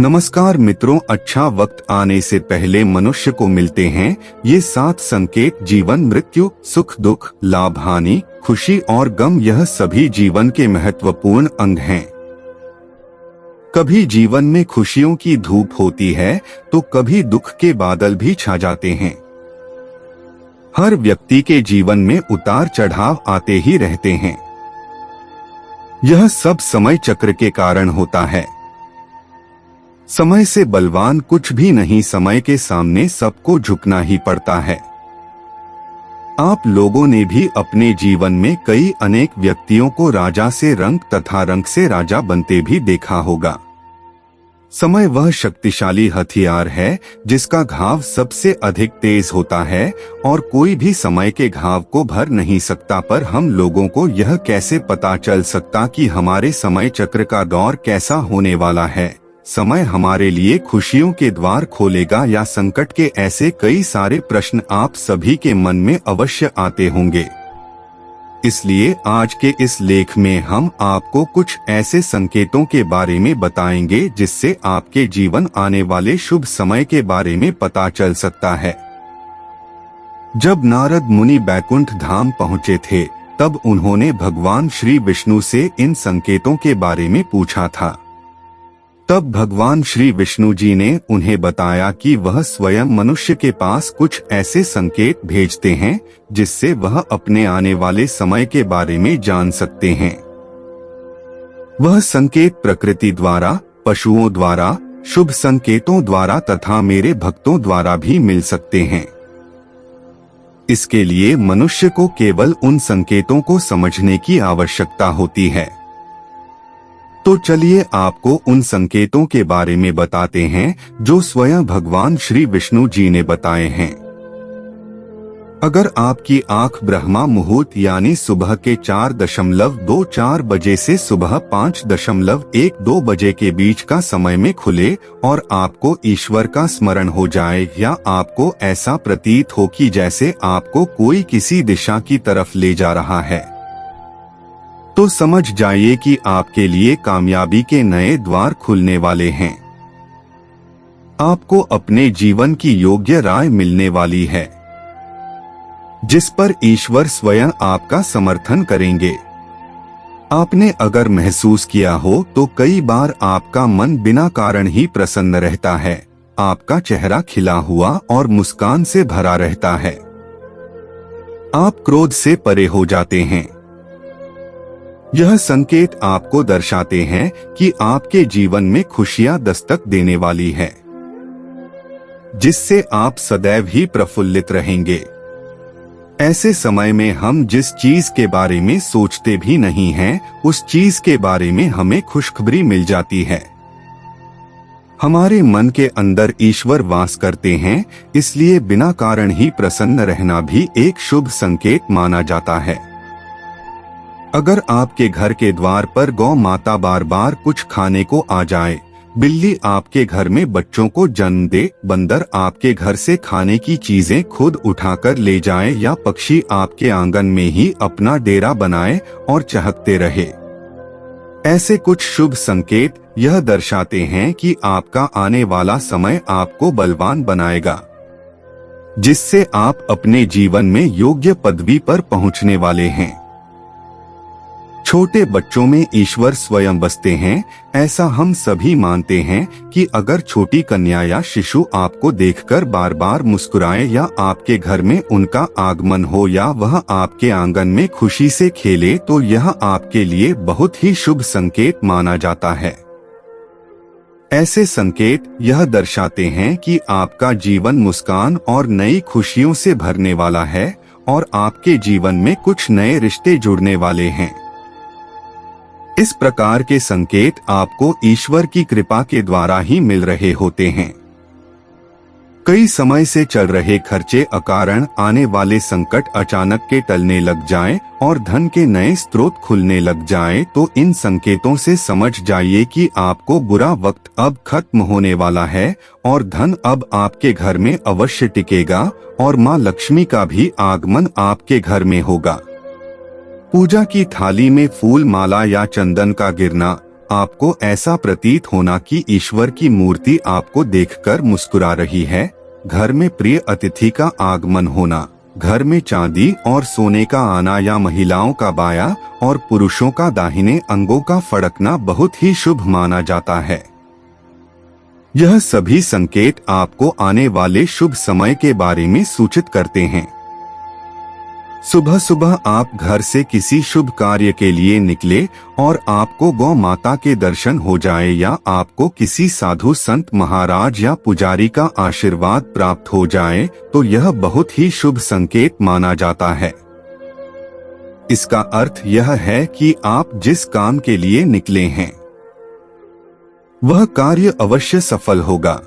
नमस्कार मित्रों, अच्छा वक्त आने से पहले मनुष्य को मिलते हैं ये 7 संकेत। जीवन, मृत्यु, सुख दुख, लाभ हानि, खुशी और गम, यह सभी जीवन के महत्वपूर्ण अंग हैं। कभी जीवन में खुशियों की धूप होती है तो कभी दुख के बादल भी छा जाते हैं। हर व्यक्ति के जीवन में उतार चढ़ाव आते ही रहते हैं। यह सब समय चक्र के कारण होता है। समय से बलवान कुछ भी नहीं, समय के सामने सबको झुकना ही पड़ता है। आप लोगों ने भी अपने जीवन में कई अनेक व्यक्तियों को राजा से रंक तथा रंक से राजा बनते भी देखा होगा। समय वह शक्तिशाली हथियार है जिसका घाव सबसे अधिक तेज होता है और कोई भी समय के घाव को भर नहीं सकता। पर हम लोगों को यह कैसे पता चल सकता कि हमारे समय चक्र का दौर कैसा होने वाला है? समय हमारे लिए खुशियों के द्वार खोलेगा या संकट के? ऐसे कई सारे प्रश्न आप सभी के मन में अवश्य आते होंगे। इसलिए आज के इस लेख में हम आपको कुछ ऐसे संकेतों के बारे में बताएंगे जिससे आपके जीवन आने वाले शुभ समय के बारे में पता चल सकता है। जब नारद मुनि बैकुंठ धाम पहुंचे थे तब उन्होंने भगवान श्री विष्णु से इन संकेतों के बारे में पूछा था। तब भगवान श्री विष्णु जी ने उन्हें बताया कि वह स्वयं मनुष्य के पास कुछ ऐसे संकेत भेजते हैं जिससे वह अपने आने वाले समय के बारे में जान सकते हैं। वह संकेत प्रकृति द्वारा, पशुओं द्वारा, शुभ संकेतों द्वारा तथा मेरे भक्तों द्वारा भी मिल सकते हैं। इसके लिए मनुष्य को केवल उन संकेतों को समझने की आवश्यकता होती है। तो चलिए आपको उन संकेतों के बारे में बताते हैं जो स्वयं भगवान श्री विष्णु जी ने बताए हैं। अगर आपकी आंख ब्रह्मा मुहूर्त यानी सुबह के 4.24 बजे से सुबह 5.12 बजे के बीच का समय में खुले और आपको ईश्वर का स्मरण हो जाए या आपको ऐसा प्रतीत हो कि जैसे आपको कोई किसी दिशा की तरफ ले जा रहा है, तो समझ जाइए कि आपके लिए कामयाबी के नए द्वार खुलने वाले हैं। आपको अपने जीवन की योग्य राय मिलने वाली है जिस पर ईश्वर स्वयं आपका समर्थन करेंगे। आपने अगर महसूस किया हो तो कई बार आपका मन बिना कारण ही प्रसन्न रहता है। आपका चेहरा खिला हुआ और मुस्कान से भरा रहता है। आप क्रोध से परे हो जाते हैं। यह संकेत आपको दर्शाते हैं कि आपके जीवन में खुशियां दस्तक देने वाली है जिससे आप सदैव ही प्रफुल्लित रहेंगे। ऐसे समय में हम जिस चीज के बारे में सोचते भी नहीं हैं, उस चीज के बारे में हमें खुशखबरी मिल जाती है। हमारे मन के अंदर ईश्वर वास करते हैं, इसलिए बिना कारण ही प्रसन्न रहना भी एक शुभ संकेत माना जाता है। अगर आपके घर के द्वार पर गौ माता बार बार कुछ खाने को आ जाए, बिल्ली आपके घर में बच्चों को जन्म दे, बंदर आपके घर से खाने की चीजें खुद उठाकर ले जाए या पक्षी आपके आंगन में ही अपना डेरा बनाए और चहकते रहे, ऐसे कुछ शुभ संकेत यह दर्शाते हैं कि आपका आने वाला समय आपको बलवान बनाएगा जिससे आप अपने जीवन में योग्य पदवी पर पहुंचने वाले हैं। छोटे बच्चों में ईश्वर स्वयं बसते हैं, ऐसा हम सभी मानते हैं कि अगर छोटी कन्या या शिशु आपको देखकर बार बार मुस्कुराए या आपके घर में उनका आगमन हो या वह आपके आंगन में खुशी से खेले तो यह आपके लिए बहुत ही शुभ संकेत माना जाता है। ऐसे संकेत यह दर्शाते हैं कि आपका जीवन मुस्कान और नई खुशियों से भरने वाला है और आपके जीवन में कुछ नए रिश्ते जुड़ने वाले हैं। इस प्रकार के संकेत आपको ईश्वर की कृपा के द्वारा ही मिल रहे होते हैं। कई समय से चल रहे खर्चे अकारण आने वाले संकट अचानक के टलने लग जाएं और धन के नए स्रोत खुलने लग जाएं, तो इन संकेतों से समझ जाइए कि आपको बुरा वक्त अब खत्म होने वाला है और धन अब आपके घर में अवश्य टिकेगा और मां लक्ष्मी का भी आगमन आपके घर में होगा। पूजा की थाली में फूल माला या चंदन का गिरना, आपको ऐसा प्रतीत होना कि ईश्वर की मूर्ति आपको देखकर मुस्कुरा रही है। घर में प्रिय अतिथि का आगमन होना, घर में चांदी और सोने का आना या महिलाओं का बायां और पुरुषों का दाहिने अंगों का फड़कना बहुत ही शुभ माना जाता है। यह सभी संकेत आपको आने वाले शुभ समय के बारे में सूचित करते हैं। सुबह सुबह आप घर से किसी शुभ कार्य के लिए निकले और आपको गौ माता के दर्शन हो जाए या आपको किसी साधु संत महाराज या पुजारी का आशीर्वाद प्राप्त हो जाए तो यह बहुत ही शुभ संकेत माना जाता है। इसका अर्थ यह है कि आप जिस काम के लिए निकले हैं वह कार्य अवश्य सफल होगा।